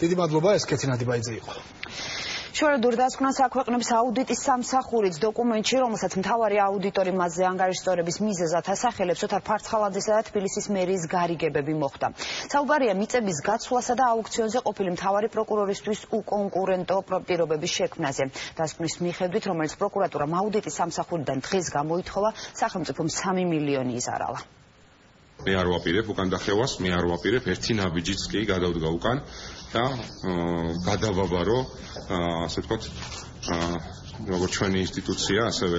დიდი მადლობა, ეს კეთილი ნადიბაიძე იყო. შორედური დასკვნა საქვეყნების აუდიტის სამსახურით დოკუმენტში, რომელსაც მთავარი აუდიტორი მასზე ანგარიშწორების მიზეზად ასახელებს, ოთარ ფარცხალაძესა და თბილისის მერიის გარიგებები მოხდა. საუბარია მიწების გაცვლასა და აუქციონზე ყოფილი მთავარი პროკურორისთვის უკონკურენტო პირობების შექმნაზე. დასკვნის მიხედვით, რომელიც პროკურატურამ აუდიტის სამსახურიდან დღეს გამოითხოვა, სახელმწიფომ 3 მილიონი იზარალა. მე არ ვაპირებ უკან დახევას, მე არ ვაპირებ ერთი ნაბიჯიც კი გადავდგა უკან და გადავაბარო, ასე ვთქვათ, როგორც ჩვენი ინსტიტუცია, ასევე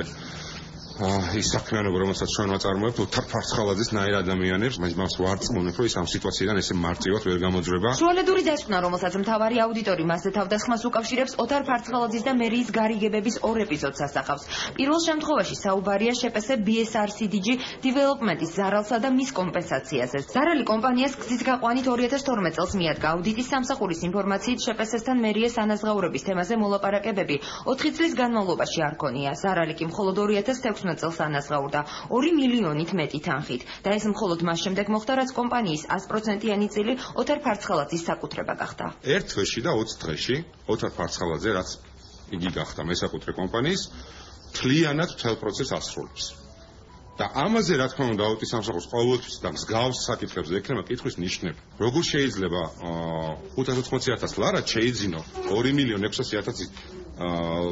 ის საქმიანობა, რომელსაც ჩვენ ვაწარმოებთ, ოთარ ფარცხალაძის ნაირ ადამიანებს, მას ვარწმუნებ, რომ ის ამ სიტუაციიდან ესე მარტივად ვერ გამოძვრება. შუალედური დასკვნა, რომელსაც მთავარი აუდიტორი მასზე თავდასხმას უკავშირებს, ოთარ ფარცხალაძის და მერიის გარიგებების 2 ეპიზოდს ასახავს. პირველ შემთხვევაში საუბარია შპს BSR-CDG Development-ის ზარალსა და მის კომპენსაციაზე. ზარალი კომპანიას გზის გაყვანით 2012 წელს მიადგა. აუდიტის სამსახურის ინფორმაციით შპს-თან მერიას ანაზღაურების თემაზე მოლაპარაკებები 4 წლის განმავლობაში არ ქონია. ზარალი კი მხოლოდ 2016 წელს ანაზღაურდა 2 მილიონით მეტი თანხით და ეს მხოლოდ მას შემდეგ მოხდა, რაც კომპანიის 100%-იანი წილი ოთარ ფარცხალაძის საკუთრება გახდა. ერთ თვეში და 20 დღეში ოთარ ფარცხალაძე, რაც იგი გახდა მესაკუთრე კომპანიის, მთლიანად მთელ პროცესს ასრულებს. და ამაზე, რა თქმა უნდა, აუდიტის სამსახურს ყოველთვის და მსგავს საკითხებზე ექნება კითხვის ნიშნები. როგორ შეიძლება 580,000 ლარად შეიძინო 2,600,000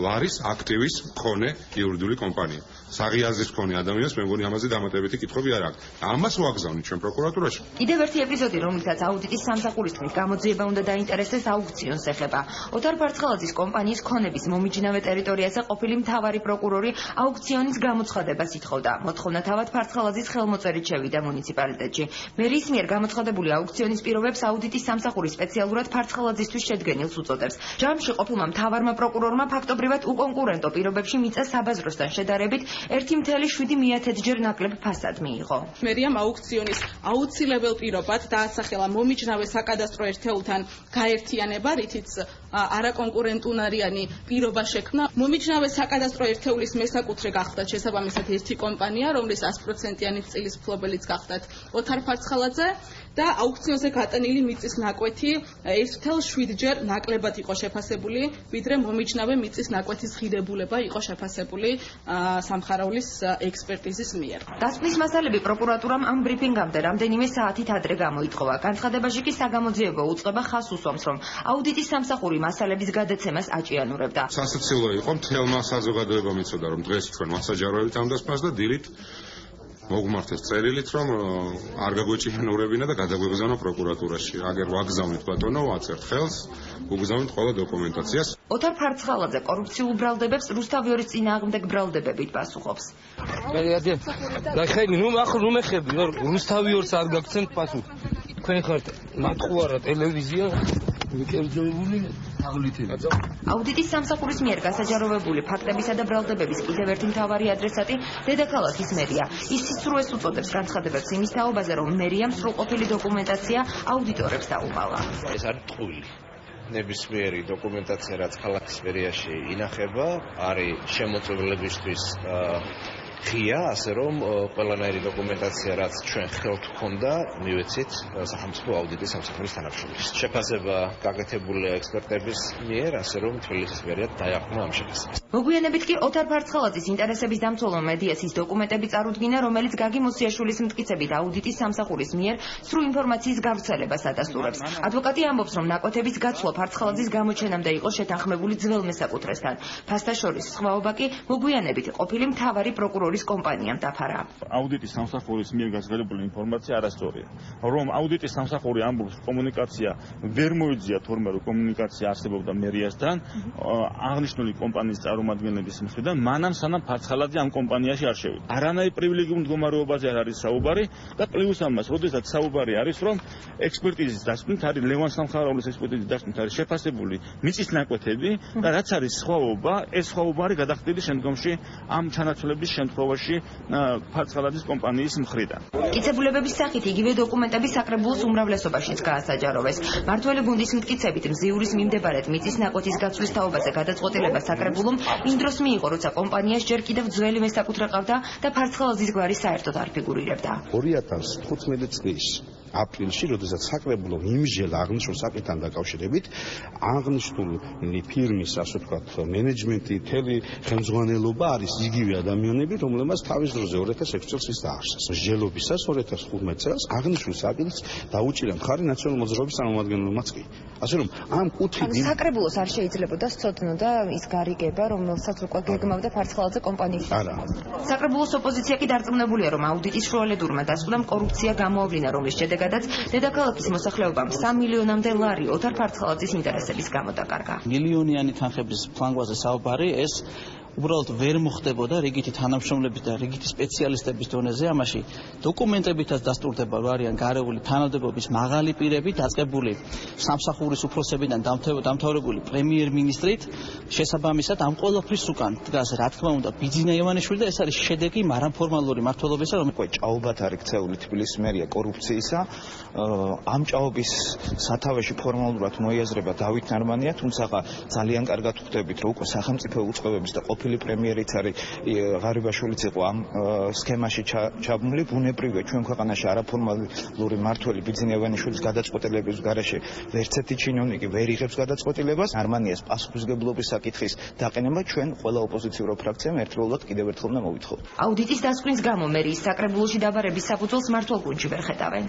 ლარის აქტივის მქონე იურიდიული კომპანია. საღიაზრის მქონე ადამიანს მე მგონი ამაზე დამატებითი კითხვები არ აქვს. ამას ვაგზავნით ჩვენ პროკურატურაში. კიდევ ერთი ეპიზოდი, რომლითაც აუდიტის სამსახურის თქმით გამოძიება უნდა დაინტერესდეს აუქციონს ეხება. ოთარ ფარცხალაძის კომპანიის ქონების მომიჯნავე ტერიტორიაზე ყოფილი მთავარი პროკურორი აუქციონის გამოცხადებას ითხოვდა. მოთხოვნა თავად ფარცხალაძის ხელმოწერით შევიდა მუნიციპალიტეტში. მერიის მიერ გამოცხადებული აუქციონის პირობებს აუდიტის სამსახური სპეციალურად ფარცხალაძისთვის შედგენილს უწოდებს. ჯამში ყოფილმა მთავარმა პროკურორმა ფაქტობრივად უკონკურენტო პირობებში მიწა საბაზროსთან შედარებით 1,7 ნაკლებ ფასად მიიღო. მერიამ აუქციონის აუცილებელ პირობად დაასახელა მომიჯნავე საკადასტრო ერთეულთან გაერთიანება, რითიც არაკონკურენტუნარიანი პირობა შექმნა. მომიჯნავე საკადასტრო ერთეულის მესაკუთრე გახდა შესაბამისად ერთი კომპანია, რომლის 100%-იანი წილის მფლობელიც გახდათ ოთარ ფარცხალაძე და აუქციონზე გატანილი მიწის ნაკვეთი 1,7-ჯერ ნაკლებად იყო შეფასებული, ვიდრე მომიჯნავე მიწის ნაკვეთის ღირებულება იყო შეფასებული სამხაროვლის ექსპერტიზის მიერ. დასკვნის მასალები პროკურატურამ ამ ბრიფინგამდე რამდენიმე საათით ადრე გამოითხოვა. განცხადებაში კი საგამოძიებო უწყება ხაზს უსვამს, რომ აუდიტის სამსახური მასალების გადაცემას აჭიანურებდა. სასაცილო იყო, მთელმა საზოგადოებამ იცოდა, რომ დღეს ჩვენ ვასაჯაროებით ამ დასკვნას და დილით მოგმართეს წერილით, რომ არ გაგვეჭიანურებინა და გადაგვეგზავნა პროკურატურაში. აგერ ვაგზავნით ბატონო, ვაწერთ ხელს, უგზავნით ყველა დოკუმენტაციას. ოთარ ფარცხალაძე კორუფციულ ბრალდებებს რუსთავიორის წინააღმდეგ ბრალდებებით პასუხობს. გაიხენი, ნუ მეხები, რუსთავიორს არ გაგცემთ პასუხი. თქვენ ხართ მათყუარა ტელევიზია მიკერძოებული აღლითები. აუდიტის სამსახურის მიერ გასაჯაროვებული ფაქტებისა და ბრალდებების კიდევ ერთი მთავარი ადრესატი დედაქალაქის მერია. ის სისრუეს უწოდებს განცხადებებს იმის თაობაზე, რომ მერიამ სრულყოფილი დოკუმენტაცია აუდიტორებს დაუმალა. ეს არის ტყუილი. ნებისმიერი დოკუმენტაცია, რაც ქალაქის მერიაში ინახება, არის შემოწმებლებისთვის ღია, ასე რომ ყველანაირი დოკუმენტაცია, რაც ჩვენ ხელთ გვქონდა, მივეცით სახელმწიფო აუდიტის სამსახურის თანამშრომლებს. შეფასება გაკეთებულია ექსპერტების მიერ, ასე რომ თბილისის მერიად დაიახმნა ამ შეფასებას. მოგვიანებით კი ოთარ ფარცხალაძის ინტერესების დამცველმა მედიას ის დოკუმენტები წარუდგინა, რომელიც გაგი მუსიაშვილის მტკიცებით აუდიტის სამსახურის მიერ სრულ ინფორმაციის გავრცელებას ადასტურებს. ადვოკატი ამბობს, რომ ნაკვეთების გაცვლა ფარცხალაძის გამოჩენამდე იყო შეთანხმებული ძველ მესაკუთრესთან. ფასთა შორის სხვაობა კი მოგვიანებით ყოფილი მთავარი პროკურორის კომპანიამ დაფარა. აუდიტის სამსახურის მიერ გაზრდილი ინფორმაცია არასწორია. რომ აუდიტის სამსახური ამბობს, კომუნიკაცია ვერ მოიძია თორმე რომ კომუნიკაცია არსებობდა მერიასთან, აღნიშნული კომპანიის წარმომადგენლების მხრიდან, მანამ სანამ ფარცხალაძე ამ კომპანიაში არ შევიდა. არანაირი პრივილეგიურ მდგომარეობაზე არის საუბარი და პლუს ამას, როდესაც საუბარი არის, რომ ექსპერტიზის დასკვნით არის ლევან სამხაროვლის ექსპერტიზის დასკვნით არის შეფასებული მიწის ნაკვეთები და რაც არის სხვაობა, ეს სხვაობა არის გადახდილი შემდგომში ამ ჩანაცვლების შემთხვევაში ფარცხალაძის კომპანიის მხრიდან. მტკიცებულებების სახით იგივე დოკუმენტები საკრებულოს უმრავლესობაშიც გაასაჯაროვეს. მართველი გუნდის მტკიცებით მზიურის მიმდებარედ მიწის ნაკვეთის გაცვლის თაობაზე გადაწყვეტილება საკრებულომ იმ დროს მიიღო, როცა კომპანიას ჯერ კიდევ ძველი მესაკუთრე ყავდა და ფარცხალაძის გვარი საერთოდ არ ფიგურირებდა. 2015 წლის აპრილში, როდესაც საკრებულო იმჟელ აღნიშნულ საკითხთან დაკავშირებით აღნიშნული ფირმის, ასე ვთქვათ, მენეჯმენტი, მთელი ხელმძღვანელობა არის იგივე ადამიანები, რომლებმაც თავის დროზე 2006 წელს ის დაარსეს. მსჯელობისას 2015 წელს აღნიშნულ საკითხს დაუჭირა მხარი ნაციონალური მოძრაობის წარმომადგენლებმაც კი. ასე რომ ამ კუთხით საკრებულოს არ შეიძლებოდა სწოდნოდა ის გარიგება, რომელსაც უკვე გეგმავდა ფარცხალაძე კომპანიაში. არა. საკრებულოს ოპოზიცია კი დარწმუნებულია, რომ აუდიტის შუალედურმა დასკვნამ კორუფცია გამოავლინა, რომლის შედეგადაც დედაქალაქის მოსახლეობამ 3 მილიონამდე ლარი ოთარ ფარცხალაძის ინტერესების გამო დაკარგა. მილიონიანი თანხების ფლანგვაზე საუბარი ეს უბრალოდ ვერ მოხდებოდა რიგითი თანამშრომლების და რიგითი სპეციალისტების დონეზე. ამაში დოკუმენტებითაც დასტურდება, რომ არიან გარეული თანამდებობის მაღალი პირები, დაწყებული სამსახურის უფროსებიდან დამთავრებული პრემიერ-მინისტრით. შესაბამისად, ამ ყველაფრის უკან დგას, რა თქმა უნდა, ბიძინა ივანიშვილი და ეს არის შედეგი არამფორმალური მმართველობისა, რომელიც ჭაობად არის ქცეული თბილისის მერია კორუფციისა. ამ ჭაობის სათავეში ფორმალურად მოიაზრება დავით ნარმანია, თუმცა ძალიან კარგად ხვდებით, რომ უკვე სახელმწიფო უწყებების და ყოფილი პრემიერიც არის ღარიბაშვილიც იყო ამ სქემაში ჩაბმული. ბუნებრივია ჩვენ ქვეყანაში არაფორმალური მმართველი ბიძინა ივანიშვილის გადაწყვეტილების გარეშე ვერცერთი ჩინოვნიკი ვერ იღებს გადაწყვეტილებას. ნარმანიას პასუხისმგებლობის საკითხის დაყენება ჩვენ ყველა ოპოზიციური ფრაქციამ ერთდროულად კიდევ ერთხელ უნდა მოვითხოვოთ. აუდიტის დასკვნის გამო მერიის საკრებულოში დაბარების საფუძველს მმართველ გუნდში ვერ ხედავენ.